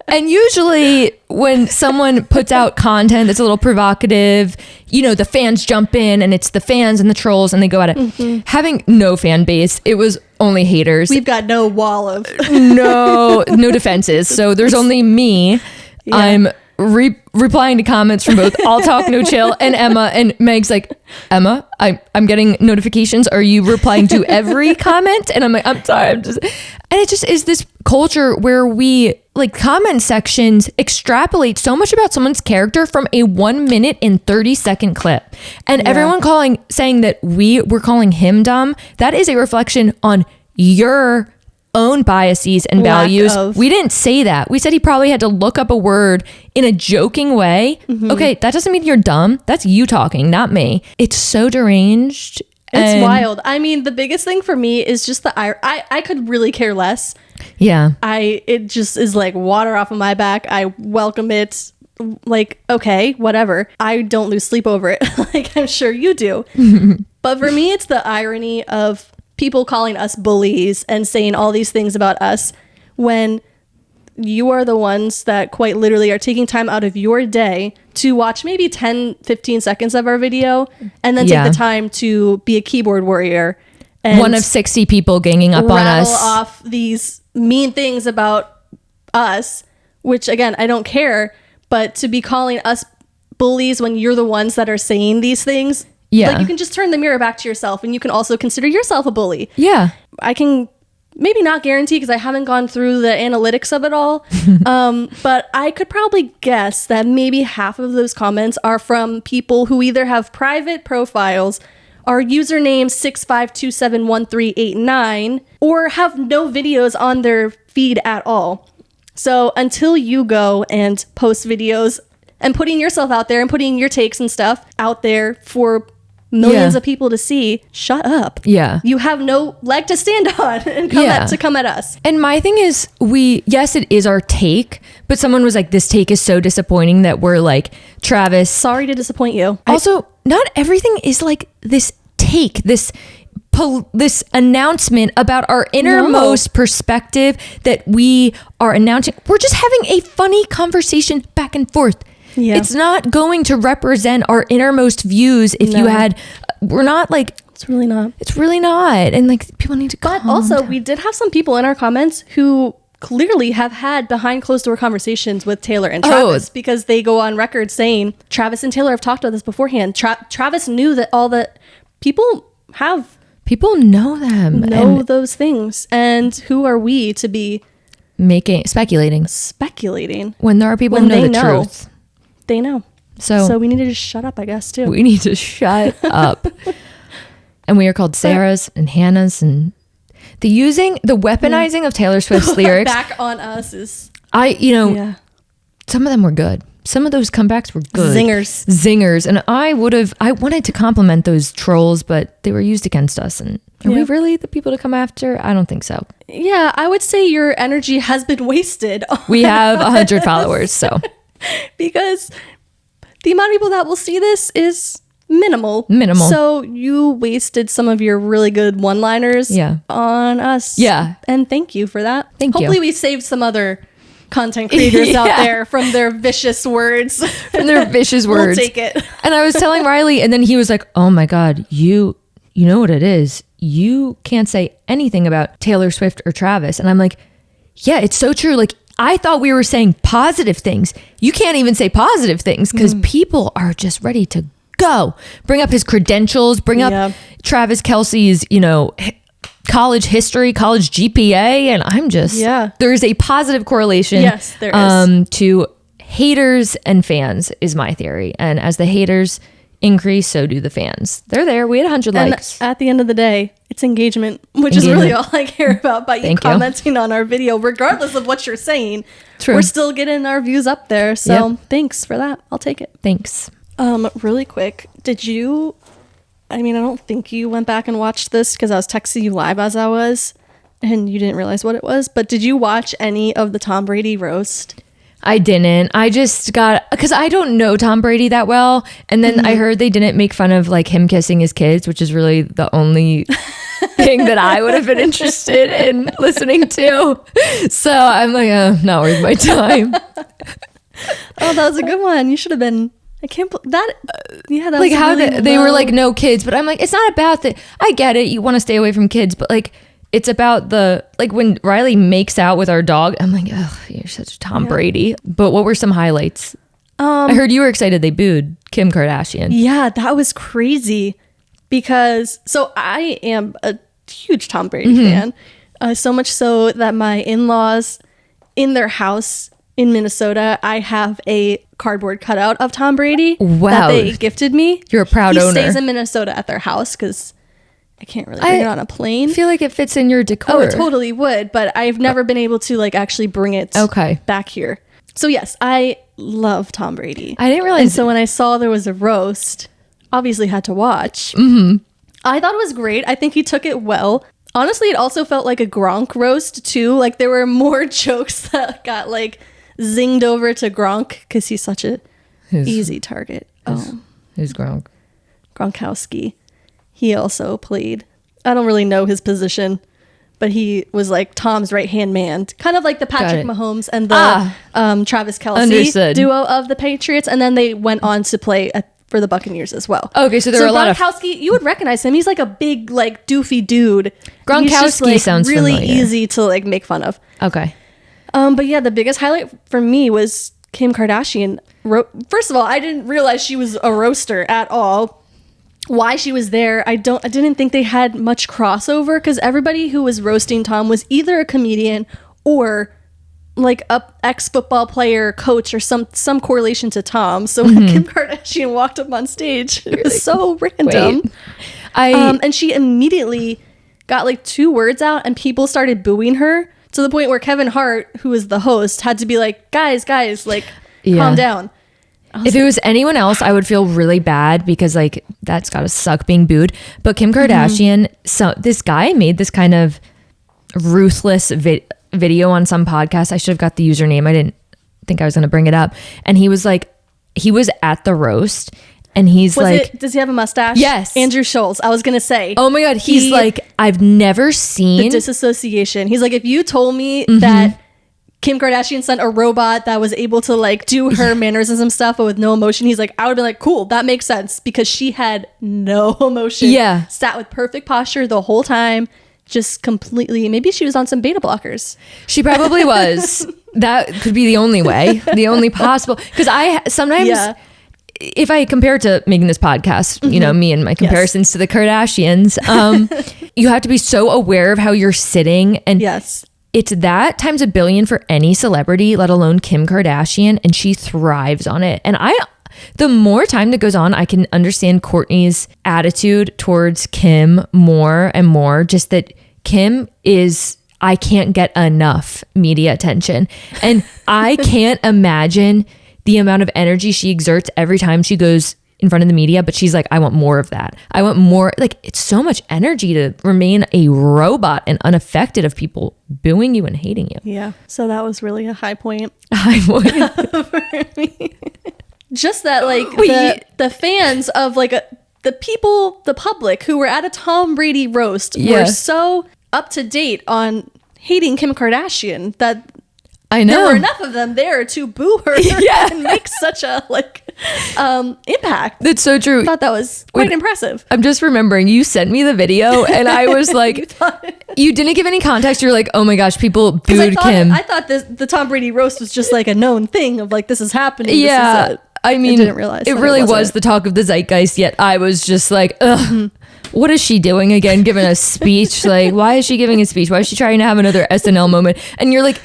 And usually when someone puts out content that's a little provocative, you know, the fans jump in and it's the fans and the trolls and they go at it. Mm-hmm. Having no fan base, it was only haters. We've got no wall of no defenses. So there's only me. Yeah. I'm replying to comments from both All Talk No Chill and Emma, and Meg's like, Emma, I'm getting notifications. Are you replying to every comment? And I'm like, I'm sorry. And it just is this culture where we like comment sections extrapolate so much about someone's character from a 1 minute and 30-second clip. And everyone saying that we're calling him dumb. That is a reflection on your own biases and values. We didn't say that. We said he probably had to look up a word in a joking way. Mm-hmm. Okay, that doesn't mean you're dumb. That's you talking, not me. It's so deranged. It's wild. I mean, the biggest thing for me is just I could really care less. Yeah. It just is like water off of my back. I welcome it. Like, okay, whatever. I don't lose sleep over it. Like, I'm sure you do. But for me, it's the irony of people calling us bullies and saying all these things about us when you are the ones that quite literally are taking time out of your day to watch maybe 10, 15 seconds of our video and then take the time to be a keyboard warrior. And one of 60 people ganging up on us. Rattle off these mean things about us, which again, I don't care, but to be calling us bullies when you're the ones that are saying these things. Yeah. Like, you can just turn the mirror back to yourself and you can also consider yourself a bully. Yeah. I can maybe not guarantee because I haven't gone through the analytics of it all. But I could probably guess that maybe half of those comments are from people who either have private profiles, are username 65271389, or have no videos on their feed at all. So until you go and post videos and putting yourself out there and putting your takes and stuff out there for millions of people to see, shut up. Yeah. You have no leg to stand on and come at us. And my thing is, yes, it is our take, but someone was like, this take is so disappointing that we're like, Travis. Sorry to disappoint you. Also, not everything is like this take, this announcement about our innermost perspective that we are announcing. We're just having a funny conversation back and forth. Yeah. It's not going to represent our innermost views we're not like, it's really not. It's really not. And like, people need to calm But also, down. we did have some people in our comments who clearly have had behind closed door conversations with Taylor and Travis because they go on record saying Travis and Taylor have talked about this beforehand. Travis knew that all the people know them. Know those things. And who are we to be speculating when there are people who know the truth? They know. So we need to just shut up, I guess, too. We need to shut up. And we are called Sarahs and Hannahs, and the weaponizing of Taylor Swift's lyrics back on us is some of them were good. Some of those comebacks were good. Zingers. And I wanted to compliment those trolls, but they were used against us. And are we really the people to come after? I don't think so. Yeah, I would say your energy has been wasted. We have 100 followers, so. Because the amount of people that will see this is minimal. So you wasted some of your really good one-liners on us. Yeah. And thank you for that. Hopefully we saved some other content creators out there from their vicious words. We'll take it. And I was telling Riley, and then he was like, oh my God, you know what it is. You can't say anything about Taylor Swift or Travis. And I'm like, yeah, it's so true. Like, I thought we were saying positive things. You can't even say positive things because people are just ready to go. Bring up his credentials, bring up Travis Kelce's, college history, college GPA. And I'm just, there's a positive correlation there is. To haters and fans is my theory. And as the haters increase, so do the fans. They're there. We had 100 likes. At the end of the day, it's engagement, which is really all I care about by you commenting on our video, regardless of what you're saying. True. We're still getting our views up there. So thanks for that. I'll take it. Thanks. Really quick, I don't think you went back and watched this because I was texting you live as I was and you didn't realize what it was, but did you watch any of the Tom Brady roast? I didn't. I just because I don't know Tom Brady that well. And then I heard they didn't make fun of like him kissing his kids, which is really the only thing that I would have been interested in listening to. So I'm like, not worth my time. Oh, that was a good one. You should have been. I can't that. Yeah, that like was how really they were like no kids, but I'm like, it's not about that. I get it. You want to stay away from kids, but like. It's about when Riley makes out with our dog. I'm like, oh, you're such a Tom Brady. But what were some highlights? I heard you were excited they booed Kim Kardashian. Yeah, that was crazy because I am a huge Tom Brady fan. So much so that my in-laws in their house in Minnesota, I have a cardboard cutout of Tom Brady that they gifted me. You're a proud owner. He stays in Minnesota at their house because I can't really bring it on a plane. I feel like it fits in your decor. Oh, it totally would, but I've never been able to like actually bring it back here. So yes, I love Tom Brady. I didn't realize. And so when I saw there was a roast, obviously had to watch. I thought it was great. I think he took it well. Honestly, it also felt like a Gronk roast too. Like there were more jokes that got like zinged over to Gronk because he's such a easy target. Who's Gronk? Gronkowski. He also played, I don't really know his position, but he was like Tom's right-hand man, kind of like the Patrick Mahomes and the Travis Kelce duo of the Patriots. And then they went on to play for the Buccaneers as well. Okay, so there were a lot of... Gronkowski, you would recognize him. He's like a big, like doofy dude. Gronkowski he's just, like, sounds really familiar. easy to like make fun of. Okay. But yeah, the biggest highlight for me was Kim Kardashian. First of all, I didn't realize she was a roaster at all. Why she was there, I didn't think they had much crossover because everybody who was roasting Tom was either a comedian or like a ex-football player, coach, or some correlation to Tom. So when Kim Kardashian walked up on stage, it was so random. And she immediately got like 2 words out and people started booing her to the point where Kevin Hart, who was the host, had to be like, guys, like calm down. If it was anyone else, I would feel really bad because like that's gotta suck being booed. But Kim Kardashian, so this guy made this kind of ruthless video on some podcast. I should have got the username. I didn't think I was gonna bring it up. And he was like, he was at the roast and he's does he have a mustache? Yes. Andrew Schultz. I was gonna say. Oh my God. He's like, I've never seen the disassociation. He's like, if you told me that Kim Kardashian sent a robot that was able to like do her mannerism stuff but with no emotion, he's like, I would have been like, cool, that makes sense because she had no emotion. Yeah. Sat with perfect posture the whole time, just completely, maybe she was on some beta blockers. She probably was. That could be the only way, the only possible. Because I sometimes, if I compare to making this podcast, you know, me and my comparisons to the Kardashians, you have to be so aware of how you're sitting. And it's that times a billion for any celebrity, let alone Kim Kardashian, and she thrives on it. And the more time that goes on, I can understand Kourtney's attitude towards Kim more and more, just that Kim is, I can't get enough media attention. And I can't imagine the amount of energy she exerts every time she goes in front of the media, but she's like, I want more of that. I want more. Like, it's so much energy to remain a robot and unaffected of people booing you and hating you. Yeah. So that was really a high point. For me. Just that, like, the fans of like the people, the public who were at a Tom Brady roast were so up to date on hating Kim Kardashian that I know there were enough of them there to boo her and make such a impact. That's so true. I thought that was quite impressive. I'm just remembering you sent me the video and I was like, you didn't give any context. You're like, oh my gosh, people booed Kim. I thought the Tom Brady roast was just like a known thing of like, this is happening. Yeah. I mean, I didn't realize it really was the talk of the zeitgeist, yet I was just like, ugh. What is she doing again? Giving a speech? Like, why is she giving a speech? Why is she trying to have another SNL moment? And you're like,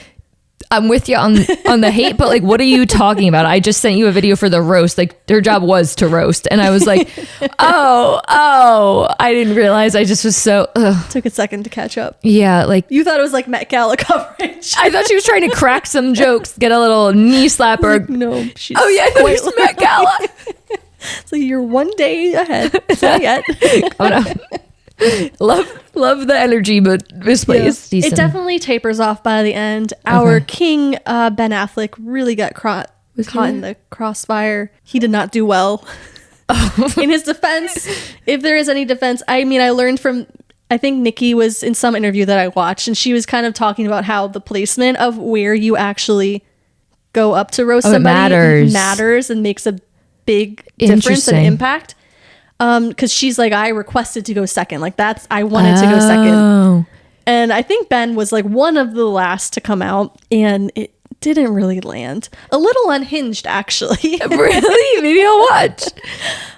I'm with you on the hate, but like, what are you talking about? I just sent you a video for the roast. Like, their job was to roast. And I was like, oh, I didn't realize. I just was so, Took a second to catch up. yeah, like, You thought it was like Met Gala coverage. I thought she was trying to crack some jokes, get a little knee slapper. Like, no, she's Oh yeah, I thought it was Met Gala. So you're one day ahead. Not yet. Oh no. Love the energy, but this place It definitely tapers off by the end. Our king, Ben Affleck, really got caught in the crossfire. He did not do well. In his defense, if there is any defense, I mean, I learned from, I think Nikki was in some interview that I watched, and she was kind of talking about how the placement of where you actually go up to roast somebody matters and makes a big difference and impact. Because she's like, I requested to go second. Like I wanted to go second. And I think Ben was like one of the last to come out, and it didn't really land. A little unhinged, actually. Really? Maybe I'll watch.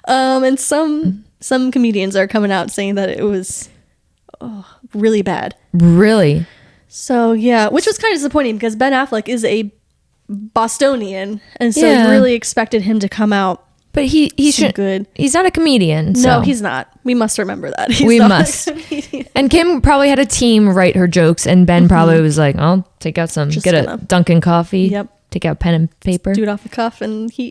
And some comedians are coming out saying that it was really bad. Really? So yeah, which was kind of disappointing because Ben Affleck is a Bostonian, and so you really expected him to come out. But he should good. He's not a comedian. So. No, he's not. We must remember that. We must. And Kim probably had a team write her jokes, and Ben probably was like, "I'll take out some, get a Dunkin' coffee, take out pen and paper, do it off the cuff," and he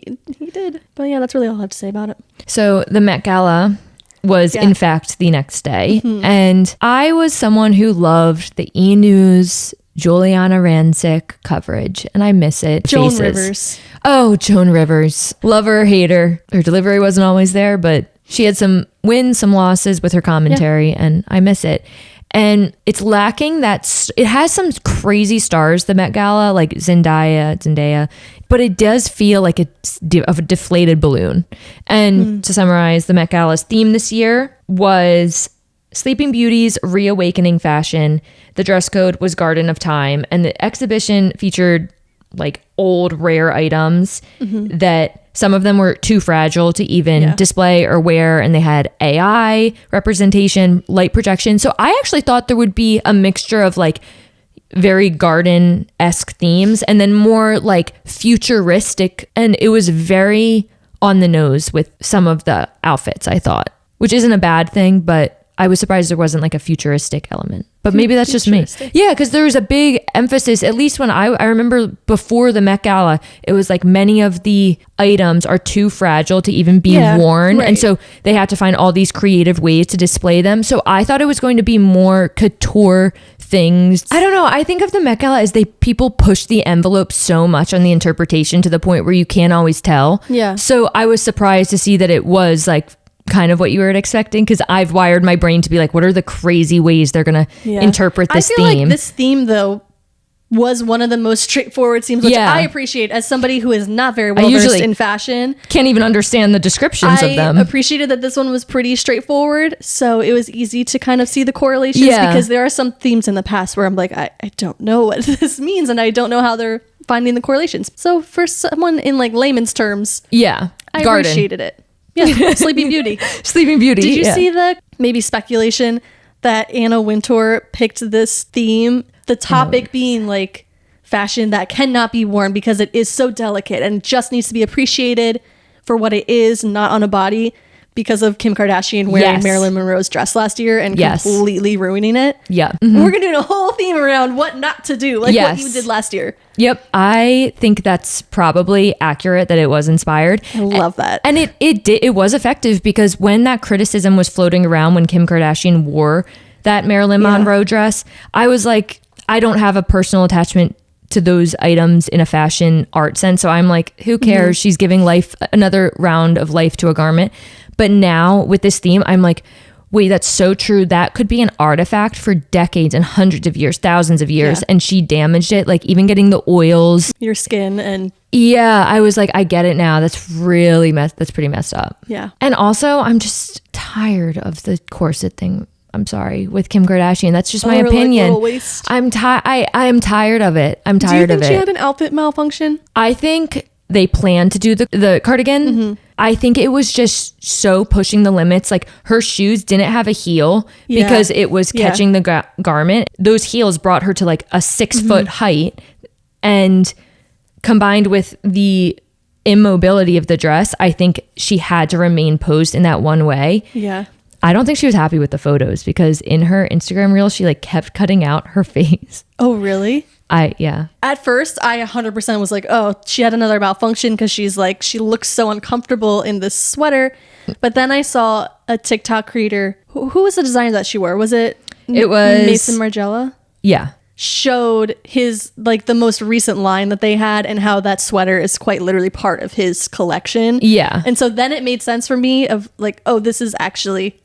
did. But yeah, that's really all I have to say about it. So the Met Gala was in fact the next day, and I was someone who loved the E! News Juliana Rancic coverage, and I miss it. Joan Rivers. Oh, Joan Rivers. Love her, hate her. Her delivery wasn't always there, but she had some wins, some losses with her commentary, and I miss it. And it's lacking that. It has some crazy stars, the Met Gala, like Zendaya, but it does feel like a deflated balloon. And to summarize, the Met Gala's theme this year was Sleeping Beauty's reawakening fashion. The dress code was Garden of Time, and the exhibition featured like old rare items that some of them were too fragile to even display or wear, and they had AI representation, light projection. So I actually thought there would be a mixture of like very garden-esque themes and then more like futuristic, and it was very on the nose with some of the outfits, I thought, which isn't a bad thing, but I was surprised there wasn't like a futuristic element. But maybe that's just me. Yeah, because there was a big emphasis, at least when I remember before the Met Gala, it was like many of the items are too fragile to even be worn. Right. And so they had to find all these creative ways to display them. So I thought it was going to be more couture things. I don't know. I think of the Met Gala as people push the envelope so much on the interpretation to the point where you can't always tell. Yeah. So I was surprised to see that it was like kind of what you were expecting, because I've wired my brain to be like, what are the crazy ways they're gonna interpret this theme? I feel like this theme though was one of the most straightforward themes, which I appreciate as somebody who is not very well versed in fashion. Can't even understand the descriptions of them. I appreciated that this one was pretty straightforward, so it was easy to kind of see the correlations, because there are some themes in the past where I'm like, I don't know what this means, and I don't know how they're finding the correlations. So for someone in like layman's terms, I appreciated it. Yeah, Sleeping Beauty. Sleeping Beauty. Did you see the maybe speculation that Anna Wintour picked this theme? The topic being like fashion that cannot be worn because it is so delicate and just needs to be appreciated for what it is, not on a body, because of Kim Kardashian wearing Marilyn Monroe's dress last year and completely ruining it. Yeah. We're going to do a whole theme around what not to do, like what you did last year. Yep. I think that's probably accurate, that it was inspired. I love that. And it was effective, because when that criticism was floating around when Kim Kardashian wore that Marilyn Monroe dress, I was like, I don't have a personal attachment to those items in a fashion art sense. So I'm like, who cares? She's giving life, another round of life to a garment. But now with this theme, I'm like, wait, that's so true. That could be an artifact for decades and hundreds of years, thousands of years. And she damaged it, like even getting the oils. Your skin and... Yeah, I was like, I get it now. That's really that's pretty messed up. Yeah. And also, I'm just tired of the corset thing. I'm sorry, with Kim Kardashian. That's just my opinion. Like I am tired of it. I'm tired of it. Do you think she had an outfit malfunction? I think they planned to do the cardigan. I think it was just so pushing the limits. Like her shoes didn't have a heel because it was catching the garment. Those heels brought her to like a 6 foot height. And combined with the immobility of the dress, I think she had to remain posed in that one way. Yeah. I don't think she was happy with the photos because in her Instagram reel, she like kept cutting out her face. Oh, really? Yeah. At first, I 100% was like, oh, she had another malfunction because she looks so uncomfortable in this sweater. But then I saw a TikTok creator. Who was the designer that she wore? Was it? It was Mason Margiela. Yeah. Showed his like the most recent line that they had and how that sweater is quite literally part of his collection. Yeah. And so then it made sense for me of like, oh, this is actually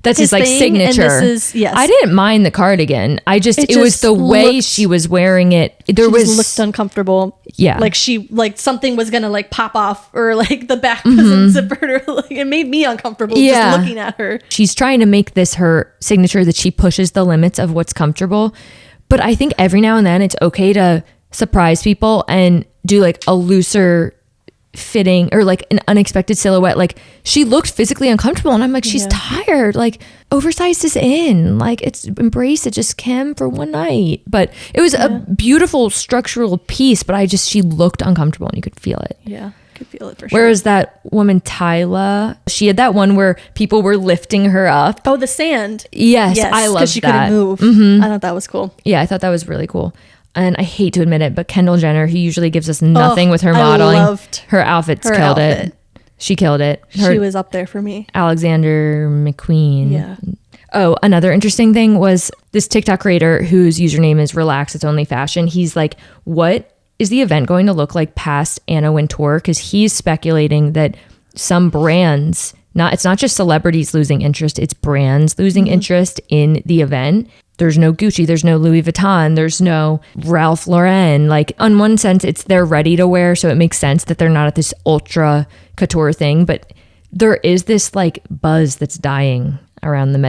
that's his like thing, signature. And this is, yes. I didn't mind the cardigan. It was the way she was wearing it. There was looked uncomfortable. Yeah. Like she like something was gonna like pop off or like the back wasn't zippered or like it made me uncomfortable just looking at her. She's trying to make this her signature that she pushes the limits of what's comfortable. But I think every now and then it's okay to surprise people and do like a looser fitting or like an unexpected silhouette. Like she looked physically uncomfortable and I'm like, she's tired. Like oversized is in. Like it's embrace it, just Kim for one night. But it was a beautiful structural piece, but she looked uncomfortable and you could feel it. Yeah. Could feel it for sure. Whereas that woman Tyla, she had that one where people were lifting her up. Oh, the sand. Yes, I love that. Because she couldn't move. I thought that was cool. Yeah, I thought that was really cool. And I hate to admit it, but Kendall Jenner, who usually gives us nothing with her modeling, I loved her outfits killed it. She killed it. She was up there for me. Alexander McQueen. Yeah. Oh, another interesting thing was this TikTok creator whose username is Relax It's Only Fashion. He's like, what is the event going to look like past Anna Wintour? Because he's speculating that some brands, it's not just celebrities losing interest, it's brands losing interest in the event. There's no Gucci, there's no Louis Vuitton, there's no Ralph Lauren. Like on one sense, they're ready to wear, so it makes sense that they're not at this ultra couture thing. But there is this like buzz that's dying around the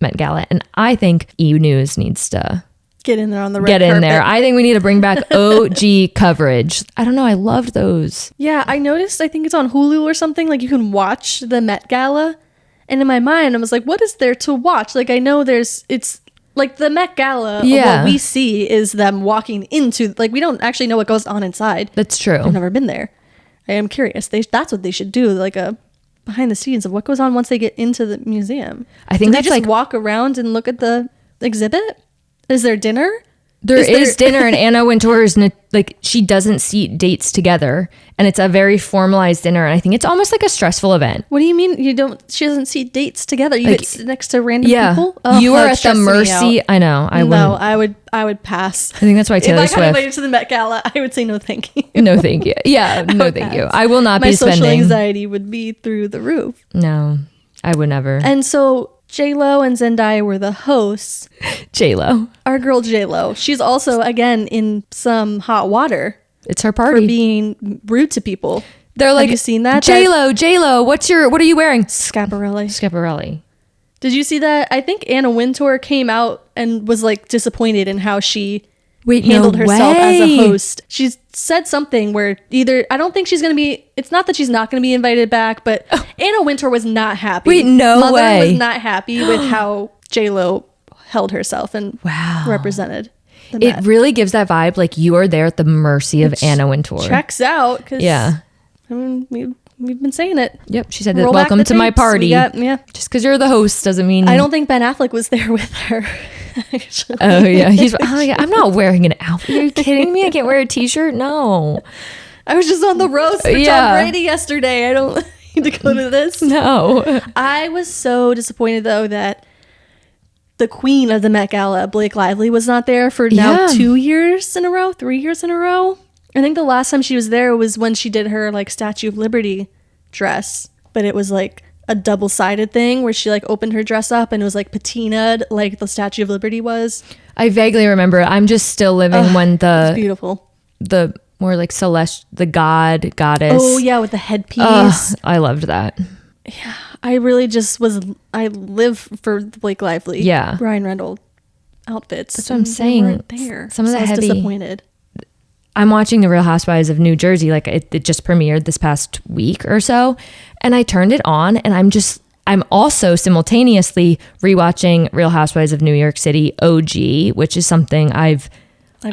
Met Gala, and I think E! News needs to get in there on the red carpet. There. I think we need to bring back OG coverage. I don't know. I loved those. Yeah, I noticed. I think it's on Hulu or something. Like you can watch the Met Gala, and in my mind, I was like, "What is there to watch?" Like I know it's like the Met Gala. Yeah. What we see is them walking into. Like we don't actually know what goes on inside. That's true. I've never been there. I am curious. That's what they should do. Like a behind the scenes of what goes on once they get into the museum. I think they just walk around and look at the exhibit. Is there dinner? There is dinner, and Anna Wintour is like she doesn't seat dates together, and it's a very formalized dinner. And I think it's almost like a stressful event. What do you mean you don't? She doesn't seat dates together. You get next to random people. Oh, you are at the mercy. I know. I would pass. I think that's why Taylor Swift. If I got invited to the Met Gala, I would say no, thank you. No, thank you. Yeah, no, thank you. I will not be spending. My social anxiety would be through the roof. No, I would never. And so J-Lo and Zendaya were the hosts. J-Lo. Our girl J-Lo. She's also, again, in some hot water. It's her party. For being rude to people. They're like, have you seen that? J-Lo, what are you wearing? Schiaparelli. Did you see that? I think Anna Wintour came out and was like disappointed in how she handled herself as a host. She said something where I don't think she's going to be, it's not that she's not going to be invited back, but Anna Wintour was not happy. Mother was not happy with how J-Lo held herself and represented the Met. It really gives that vibe like you are there at the mercy of Anna Wintour. Checks out. Yeah. I mean, we've been saying it. Yep. She said that welcome to my party. Just because you're the host doesn't mean. I don't think Ben Affleck was there with her. Actually. Oh yeah. I'm not wearing an outfit. Are you kidding me? I can't wear a t-shirt. No. I was just on the roast for Tom Brady yesterday. I don't need to go to this. No. I was so disappointed though that the queen of the Met Gala, Blake Lively, was not there for now 3 years in a row. I think the last time she was there was when she did her like Statue of Liberty dress, but it was like a double-sided thing where she like opened her dress up and it was like patinaed like the Statue of Liberty was. I vaguely remember it. I'm just still living when it's beautiful. The more like the goddess. Oh yeah, with the headpiece. I loved that. Yeah, I live for Blake Lively. Yeah. Ryan Reynolds outfits. That's what I'm saying. There. Some of the heavy. Disappointed. I'm watching The Real Housewives of New Jersey. Like it just premiered this past week or so. And I turned it on and I'm also simultaneously rewatching Real Housewives of New York City OG, which is something I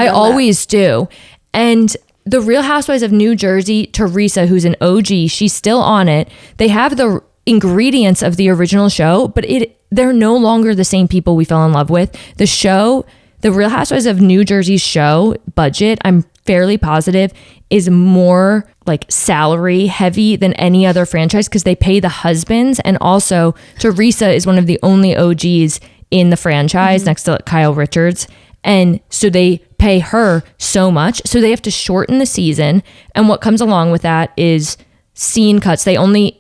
always do. And the Real Housewives of New Jersey, Teresa, who's an OG, she's still on it. They have the ingredients of the original show, but they're no longer the same people we fell in love with. The show, the Real Housewives of New Jersey's show budget, I'm fairly positive, is more like salary heavy than any other franchise because they pay the husbands. And also Teresa is one of the only OGs in the franchise next to Kyle Richards. And so they pay her so much. So they have to shorten the season. And what comes along with that is scene cuts. They only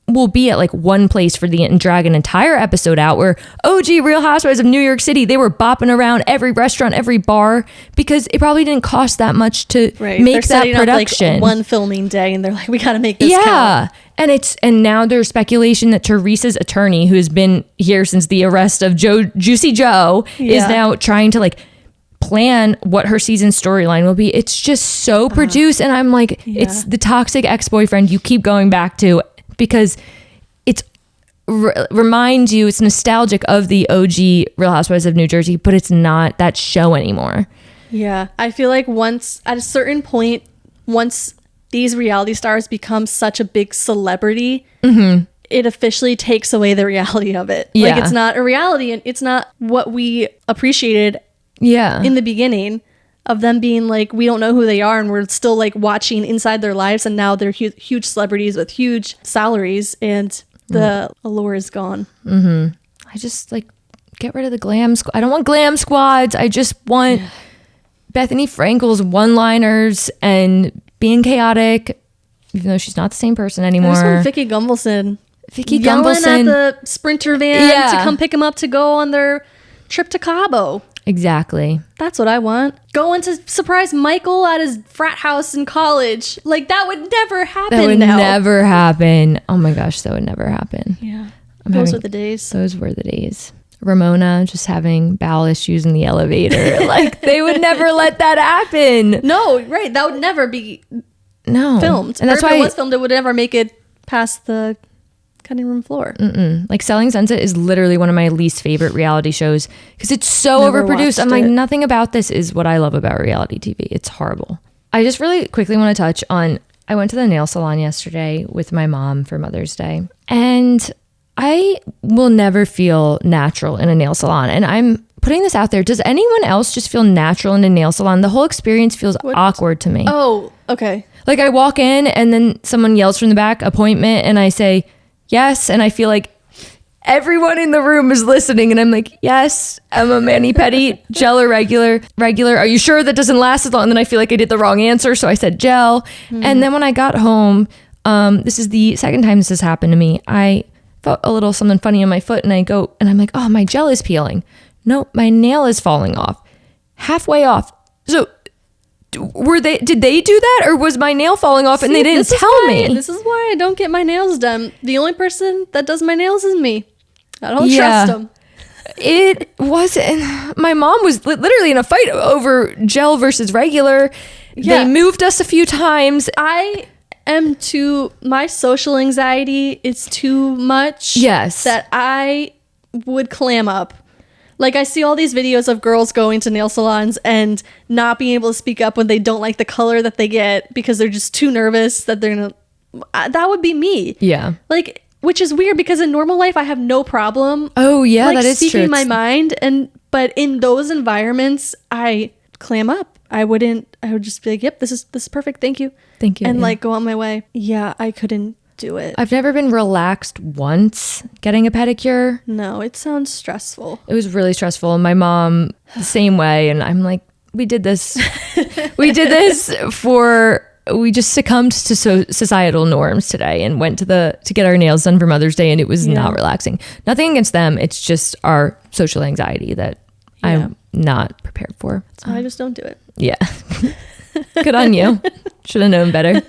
will be at like one place and drag an entire episode out, where OG Real Housewives of New York City, they were bopping around every restaurant, every bar, because it probably didn't cost that much to make that production. Up, like, one filming day, and they're like, we got to make this count. And now there's speculation that Teresa's attorney, who has been here since the arrest of Juicy Joe, is now trying to like plan what her season storyline will be. It's just so produced. And I'm like, it's the toxic ex-boyfriend you keep going back to, because it's reminds you, it's nostalgic of the OG Real Housewives of New Jersey, but it's not that show anymore. Yeah. I feel like at a certain point, once these reality stars become such a big celebrity, it officially takes away the reality of it. Like, it's not a reality, and it's not what we appreciated in the beginning of them being like, we don't know who they are, and we're still like watching inside their lives, and now they're huge celebrities with huge salaries, and the allure is gone. I just like, get rid of the glam squad. I don't want glam squads. I just want Bethany Frankel's one-liners and being chaotic, even though she's not the same person anymore. I just want Vicky Gunvalson yelling at the Sprinter van to come pick him up to go on their trip to Cabo. Exactly. That's what I want. Going to surprise Michael at his frat house in college. Like, that would never happen. That would never happen. Oh my gosh, that would never happen. Yeah. Those were the days. Those were the days. Ramona just having bowel issues in the elevator. Like, they would never let that happen. No, right. That would never be filmed. And that's why if it was filmed, it would never make it past the cutting room floor. Like, Selling Sunset is literally one of my least favorite reality shows because it's so overproduced. I'm like, nothing about this is what I love about reality TV. It's horrible. I just really quickly want to touch on, I went to the nail salon yesterday with my mom for Mother's Day, and I will never feel natural in a nail salon. And I'm putting this out there. Does anyone else just feel natural in a nail salon? The whole experience feels awkward to me. Oh, okay. Like, I walk in and then someone yells from the back, appointment, and I say yes, and I feel like everyone in the room is listening, and I'm like, yes, I'm a mani-pedi, gel or regular. Are you sure that doesn't last as long? And then I feel like I did the wrong answer, so I said gel. And then when I got home, this is the second time this has happened to me, I felt a little something funny in my foot, and I go, and I'm like, oh, my gel is peeling. No, my nail is falling off, halfway off. So did they do that, or was my nail falling off and they didn't tell me? This is why I don't get my nails done. The only person that does my nails is me. I don't trust them. It wasn't. My mom was literally in a fight over gel versus regular. They moved us a few times. My social anxiety is too much. Yes. That I would clam up. Like, I see all these videos of girls going to nail salons and not being able to speak up when they don't like the color that they get because they're just too nervous that they're gonna. That would be me. Yeah. Like, which is weird because in normal life I have no problem. Oh yeah, like, that is speaking true. my mind, but in those environments I clam up. I would just be like, yep, this is perfect. Thank you. And like, go on my way. Yeah, I couldn't do it. I've never been relaxed once getting a pedicure. No, it sounds stressful. It was really stressful. My mom, the same way. And I'm like, we did this. We just succumbed to societal norms today and went to get our nails done for Mother's Day, and it was not relaxing. Nothing against them. It's just our social anxiety that I'm not prepared for. So I just don't do it. Yeah. Good on you. Should have known better.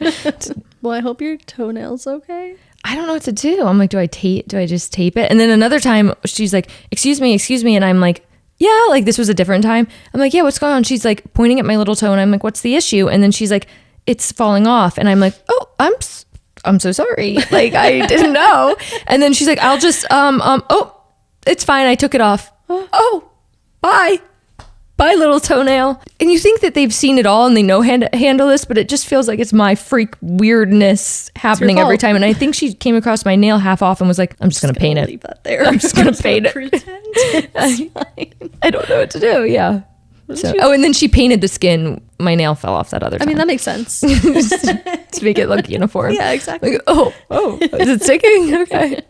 Well, I hope your toenail's okay. I don't know what to do. I'm like, do I just tape it? And then another time she's like, excuse me. And I'm like, yeah, like this was a different time. I'm like, yeah, what's going on? She's like pointing at my little toe, and I'm like, what's the issue? And then she's like, it's falling off. And I'm like, oh, I'm so sorry. Like, I didn't know. And then she's like, I'll just, oh, it's fine. I took it off. Oh, bye. Bye, little toenail. And you think that they've seen it all and they know handle this, but it just feels like it's my freak weirdness happening every time. And I think she came across my nail half off and was like, I'm just going to paint it. Leave that there. I'm just going to paint it. Pretend it's fine. I don't know what to do. Yeah. So, and then she painted the skin. My nail fell off that other time. I mean, that makes sense. To make it look uniform. Yeah, exactly. Like, oh, is it sticking? Okay.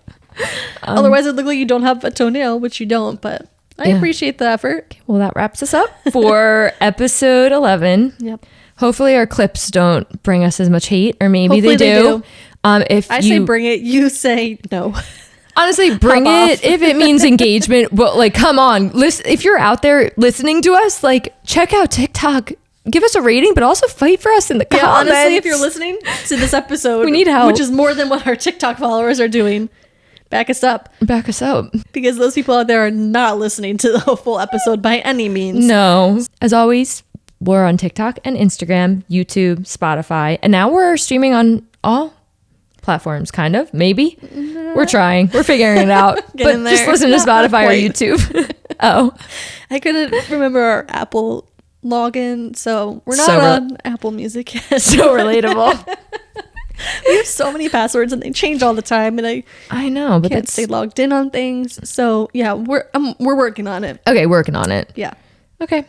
Otherwise, it look like you don't have a toenail, which you don't, but I appreciate the effort. Well, that wraps us up for episode 11. Yep. Hopefully our clips don't bring us as much hate, or maybe Hopefully they do. If I say bring it, you say no. Honestly, bring it if it means engagement. But like, come on, listen. If you're out there listening to us, like, check out TikTok. Give us a rating, but also fight for us in the comments. Honestly, if you're listening to this episode, we need help, which is more than what our TikTok followers are doing. Back us up. Back us up. Because those people out there are not listening to the full episode by any means. No. As always, we're on TikTok and Instagram, YouTube, Spotify, and now we're streaming on all platforms, kind of, maybe. We're trying. We're figuring it out. But just listen to Spotify or YouTube. Oh. I couldn't remember our Apple login, so we're not on Apple Music yet. So relatable. We have so many passwords and they change all the time, and I know, but can't stay logged in on things. So yeah, we're working on it. Okay, working on it. Yeah. Okay.